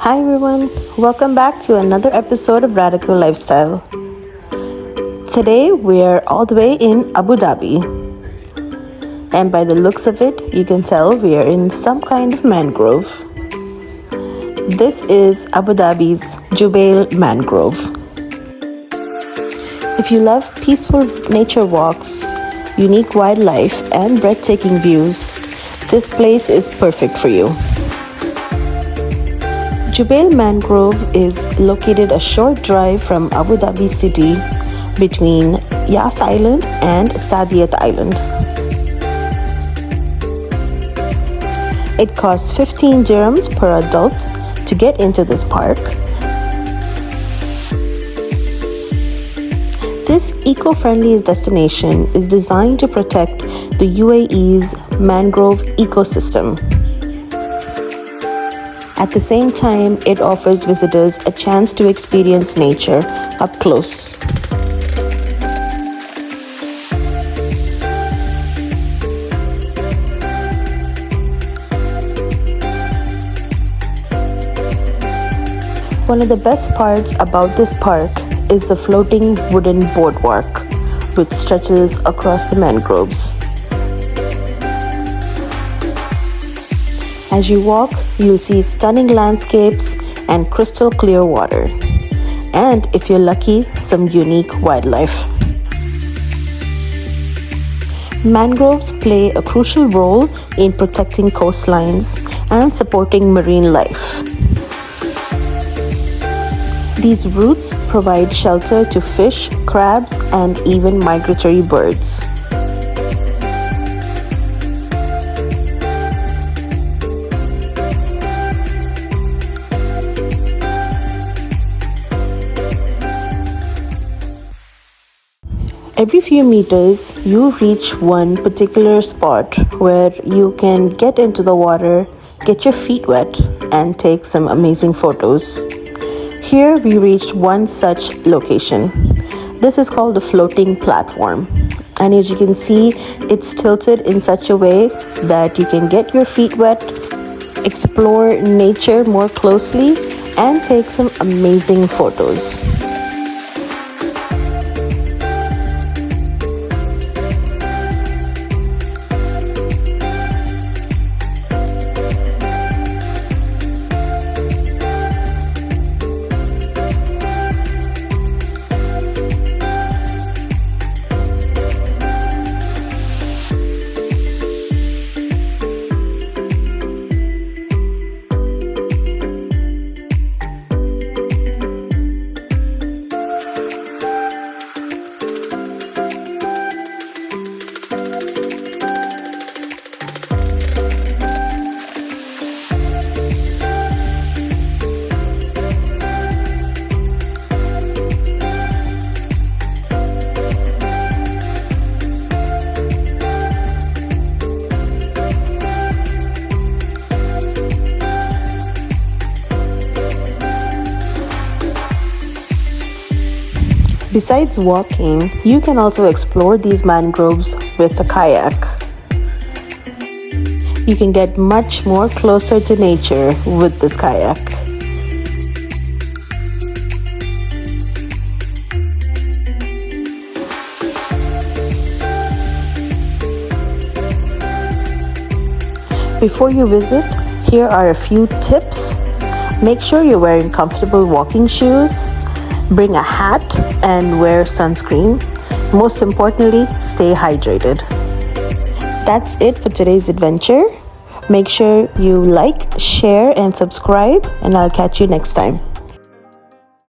Hi everyone, welcome back to another episode of Radical Lifestyle. Today we're all the way in Abu Dhabi. And by the looks of it, you can tell we are in some kind of mangrove. This is Abu Dhabi's Jubail Mangrove. If you love peaceful nature walks, unique wildlife, and breathtaking views, this place is perfect for you. Jubail Mangrove is located a short drive from Abu Dhabi city between Yas Island and Saadiyat Island. It costs 15 dirhams per adult to get into this park. This eco-friendly destination is designed to protect the UAE's mangrove ecosystem. At the same time, it offers visitors a chance to experience nature up close. One of the best parts about this park is the floating wooden boardwalk, which stretches across the mangroves. As you walk, you'll see stunning landscapes and crystal clear water. And if you're lucky, some unique wildlife. Mangroves play a crucial role in protecting coastlines and supporting marine life. These roots provide shelter to fish, crabs, and even migratory birds. Every few meters, you reach one particular spot where you can get into the water, get your feet wet, and take some amazing photos. Here we reached one such location. This is called the floating platform. And as you can see, it's tilted in such a way that you can get your feet wet, explore nature more closely, and take some amazing photos. Besides walking, you can also explore these mangroves with a kayak. You can get much more closer to nature with this kayak. Before you visit, here are a few tips. Make sure you're wearing comfortable walking shoes. Bring a hat and wear sunscreen. Most importantly, stay hydrated. That's it for today's adventure. Make sure you like, share, and subscribe, and I'll catch you next time.